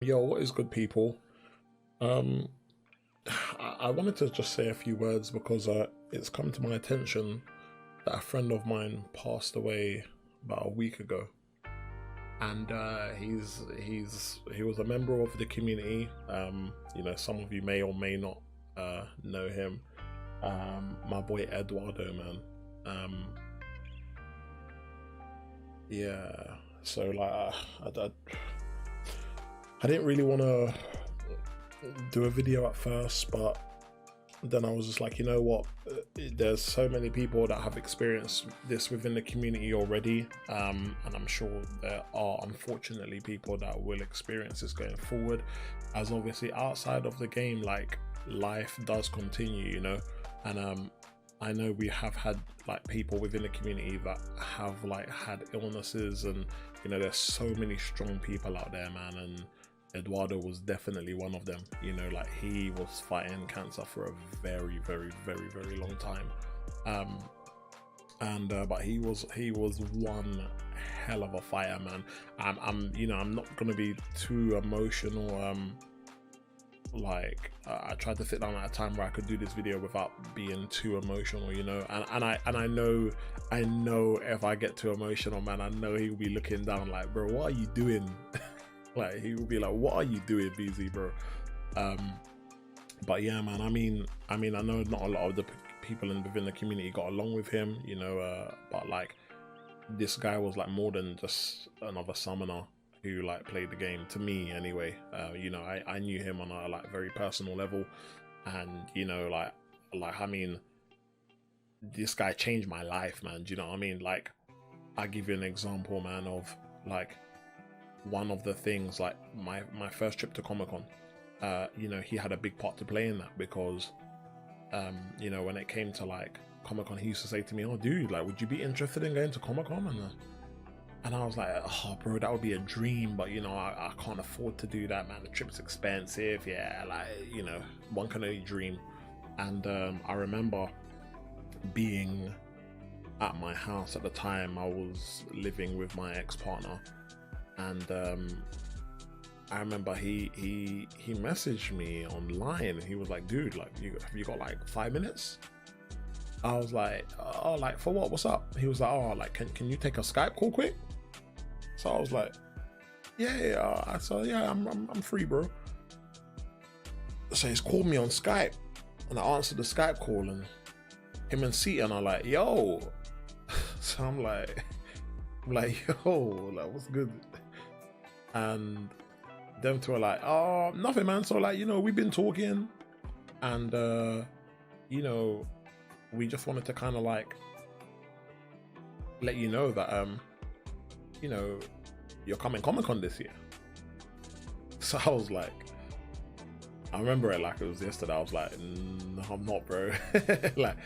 Yo, what is good, people? Um, I wanted to just say a few words because it's come to my attention that a friend of mine passed away about a week ago, and he was a member of the community. Some of you may or may not know him. My boy Eduardo, man. Um, yeah. So like, I didn't really want to do a video at first, but then I was just like, you know what? There's so many people that have experienced this within the community already, and I'm sure there are unfortunately people that will experience this going forward, as obviously outside of the game, like life does continue, and I know we have had like people within the community that have like had illnesses, and there's so many strong people out there, man, and Eduardo was definitely one of them. Like he was fighting cancer for a very, very, very, very long time. But he was one hell of a fighter, man. I'm not gonna be too emotional. I tried to sit down at a time where I could do this video without being too emotional, and I know if I get too emotional, man, I know he'll be looking down like, bro, what are you doing? Like he will be like, what are you doing, Beezy, bro? But yeah, man, I mean I know not a lot of the people within the community got along with him, but like this guy was like more than just another summoner who like played the game, to me anyway. I knew him on a like very personal level, and I mean, this guy changed my life, man. Do you know what I mean? Like, I give you an example, man, of like one of the things, like my first trip to Comic-Con. He had a big part to play in that because when it came to like Comic-Con, he used to say to me, oh dude, like, would you be interested in going to Comic-Con? And I was like, oh bro, that would be a dream, but I can't afford to do that, man. The trip's expensive. Yeah, like, one can only dream. And I remember being at my house at the time. I was living with my ex-partner, and I remember he messaged me online. He was like, dude, like, have you got like 5 minutes? I was like, oh, like for what? What's up? He was like, oh, like, can you take a Skype call quick? So I was like, yeah. So yeah, I'm free, bro. So he's called me on Skype, and I answered the Skype call, and him and Seaton are like, yo. So I'm like, yo, like, what's good? And them two are like, oh, nothing, man. So like, we've been talking, and we just wanted to kind of like let you know that you're coming Comic-Con this year. So I was like, I remember it like it was yesterday. I was like, no, I'm not, bro. Like,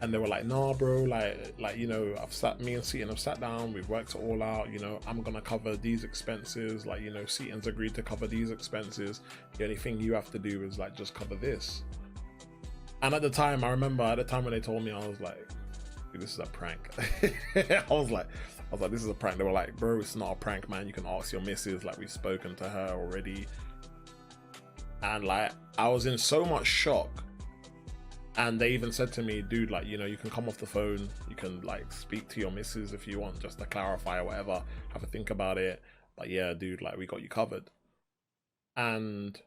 and they were like, nah, bro, like me and Seaton have sat down, we've worked it all out, I'm gonna cover these expenses, like, Seaton's agreed to cover these expenses. The only thing you have to do is like just cover this. And at the time, I remember when they told me, I was like, this is a prank. I was like, this is a prank. They were like, bro, it's not a prank, man. You can ask your missus, like, we've spoken to her already. And like, I was in so much shock. And they even said to me, dude, like, you can come off the phone, you can like speak to your missus if you want, just to clarify or whatever, have a think about it. But yeah, dude, like, we got you covered. And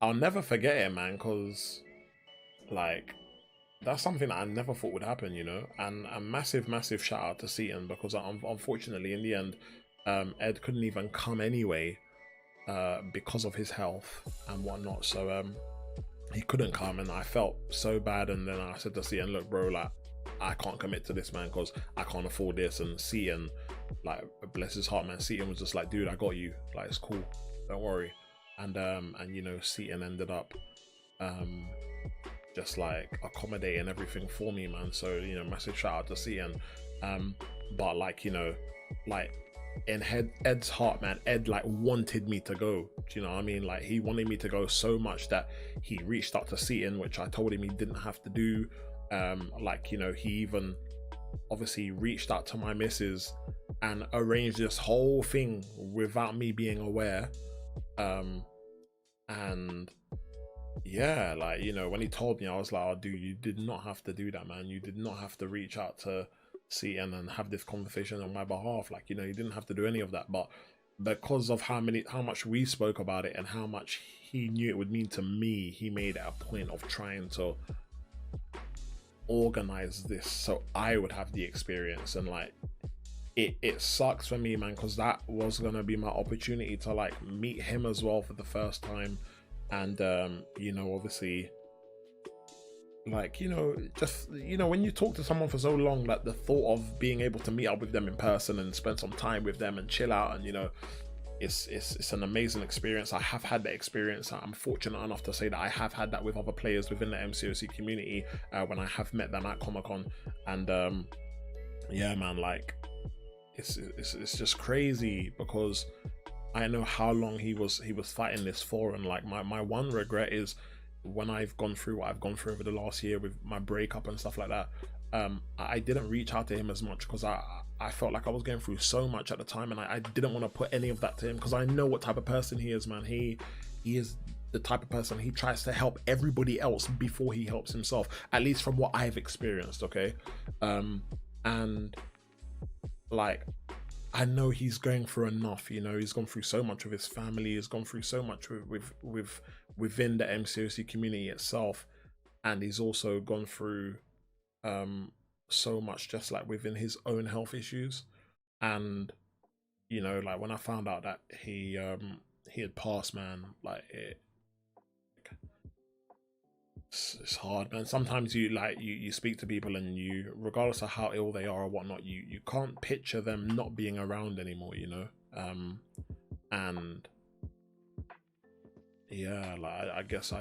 I'll never forget it, man, because like, that's something that I never thought would happen, and a massive, massive shout out to Seaton, because unfortunately in the end, Ed couldn't even come anyway, because of his health and whatnot. So he couldn't come, and I felt so bad. And then I said to Seaton, look, bro, like, I can't commit to this, man, because I can't afford this. And Seaton, like, bless his heart, man, Seaton was just like, dude, I got you, like, it's cool, don't worry. And Seaton ended up just like accommodating everything for me, man. So massive shout out to Seaton. But like, like, in Ed's heart, man, Ed like wanted me to go. Do you know what I mean? Like, he wanted me to go so much that he reached out to Seaton, which I told him he didn't have to do. He even obviously reached out to my missus and arranged this whole thing without me being aware. And yeah, like, you know, when he told me, I was like, oh dude, you did not have to do that, man. You did not have to reach out to CN and have this conversation on my behalf. Like, you know, you didn't have to do any of that. But because of how much we spoke about it and how much he knew it would mean to me, he made it a point of trying to organize this so I would have the experience. And like, it sucks for me, man, because that was gonna be my opportunity to like meet him as well for the first time. And you know, obviously, like, you know, just, you know, when you talk to someone for so long, like the thought of being able to meet up with them in person and spend some time with them and chill out, and you know, it's an amazing experience. I have had that experience. I'm fortunate enough to say that I have had that with other players within the MCOC community when I have met them at Comic-Con. And yeah, man, like, it's just crazy because I know how long he was fighting this for. And like, my one regret is when I've gone through what I've gone through over the last year with my breakup and stuff like that, I didn't reach out to him as much because I felt like I was going through so much at the time, and I didn't want to put any of that to him because I know what type of person he is, man. He is the type of person, he tries to help everybody else before he helps himself, at least from what I've experienced, okay? And like, I know he's going through enough, you know, he's gone through so much with his family, he's gone through so much within the MCOC community itself, and he's also gone through so much just like within his own health issues. And you know, like when I found out that he had passed, man, like it's hard, man. Sometimes you like you speak to people and you, regardless of how ill they are or whatnot, you can't picture them not being around anymore, you know. And yeah, like I guess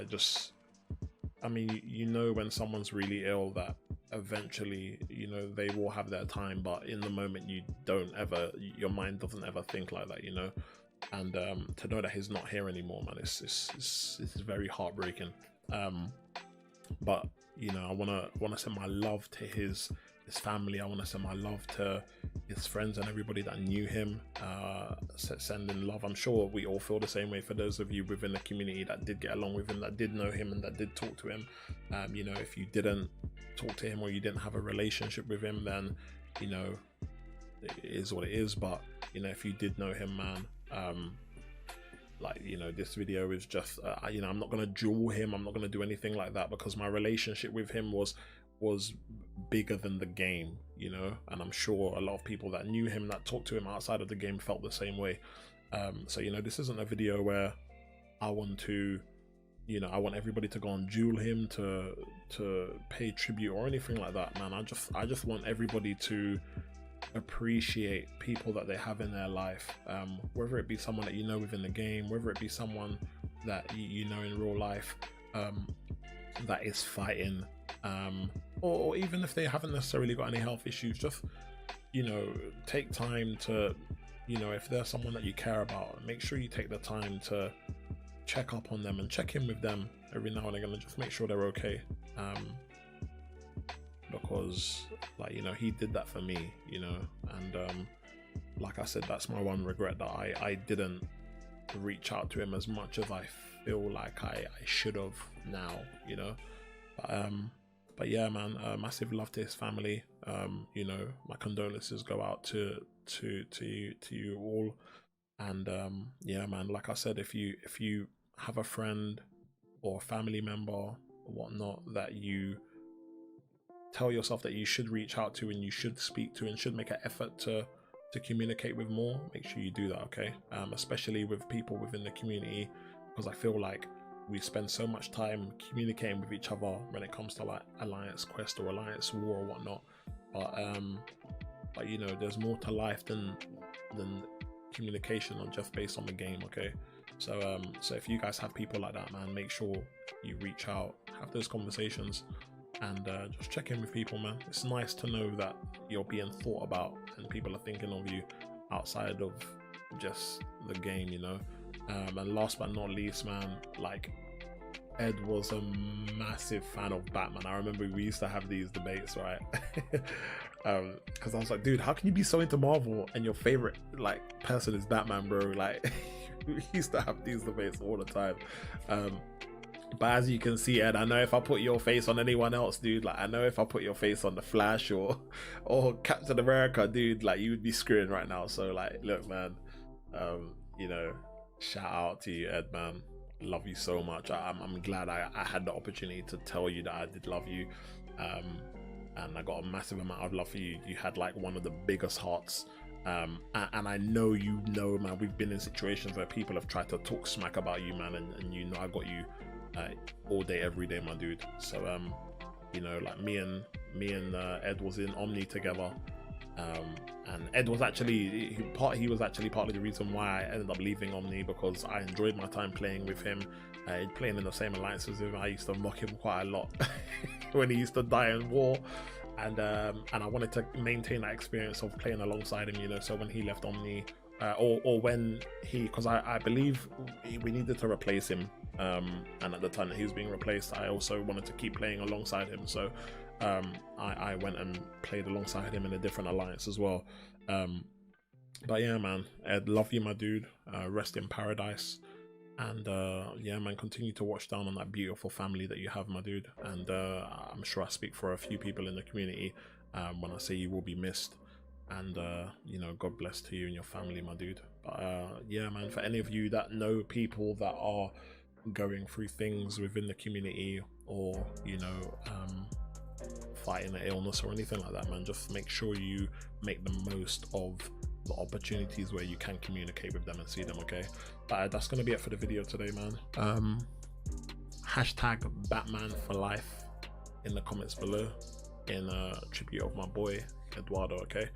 I mean, you know, when someone's really ill that eventually, you know, they will have their time, but in the moment you don't ever, your mind doesn't ever think like that, you know. And to know that he's not here anymore, man, it's very heartbreaking. But you know, I wanna send my love to his family. I want to send my love to his friends and everybody that knew him. Sending love. I'm sure we all feel the same way. For those of you within the community that did get along with him, that did know him, and that did talk to him, you know, if you didn't talk to him or you didn't have a relationship with him, then you know, it is what it is. But you know, if you did know him, man, like, you know, this video is just you know, I'm not gonna jewel him, I'm not gonna do anything like that, because my relationship with him was bigger than the game, you know. And I'm sure a lot of people that knew him, that talked to him outside of the game, felt the same way. So you know, this isn't a video where I want to, you know, I want everybody to go and jewel him, to pay tribute or anything like that, man. I just want everybody to appreciate people that they have in their life, whether it be someone that you know within the game, whether it be someone that you know in real life, that is fighting, or even if they haven't necessarily got any health issues, just, you know, take time to, you know, if there's someone that you care about, make sure you take the time to check up on them and check in with them every now and again, and just make sure they're okay. Because, like, you know, he did that for me, you know. And like I said, that's my one regret, that I didn't reach out to him as much as I feel like I should have now, you know. But yeah, man, massive love to his family. You know, my condolences go out to you all. And yeah, man, like I said, if you have a friend or a family member or whatnot that you tell yourself that you should reach out to and you should speak to and should make an effort to communicate with more, make sure you do that, okay? Especially with people within the community, because I feel like we spend so much time communicating with each other when it comes to like Alliance Quest or Alliance War or whatnot, but you know, there's more to life than communication on just based on the game, okay? So so if you guys have people like that, man, make sure you reach out, have those conversations, and just check in with people, man. It's nice to know that you're being thought about and people are thinking of you outside of just the game, you know. And last but not least, man, like, Ed was a massive fan of Batman. I remember we used to have these debates, right? Because I was like, dude, how can you be so into Marvel and your favorite like person is Batman, bro? Like, We used to have these debates all the time. But as you can see, Ed, I know if I put your face on anyone else, dude, like I know if I put your face on the Flash or Captain America, dude, like you would be screwing right now. So like, look, man, you know, shout out to you, Ed, man. Love you so much. I'm glad I had the opportunity to tell you that I did love you, and I got a massive amount of love for you. You had like one of the biggest hearts. And I know, you know, man, we've been in situations where people have tried to talk smack about you, man, and you know I got you all day every day, my dude. So you know, like me and Ed was in Omni together, and Ed was actually he was actually part of the reason why I ended up leaving Omni, because I enjoyed my time playing with him, playing in the same alliance as him. I used to mock him quite a lot when he used to die in war. And I wanted to maintain that experience of playing alongside him, you know. So when he left Omni, or when he, because I believe we needed to replace him, and at the time that he was being replaced, I also wanted to keep playing alongside him. So I went and played alongside him in a different alliance as well. But yeah, man, Ed, love you, my dude. Rest in paradise. And yeah, man, continue to watch down on that beautiful family that you have, my dude. And I'm sure I speak for a few people in the community when I say you will be missed. And you know, God bless to you and your family, my dude. But yeah, man, for any of you that know people that are going through things within the community, or you know, fighting an illness or anything like that, man, just make sure you make the most of the opportunities where you can communicate with them and see them, okay? But that's gonna be it for the video today, man. Hashtag Batman for life in the comments below, in tribute of my boy Eduardo, okay?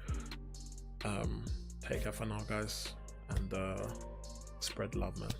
Take care for now, guys, and spread love, man.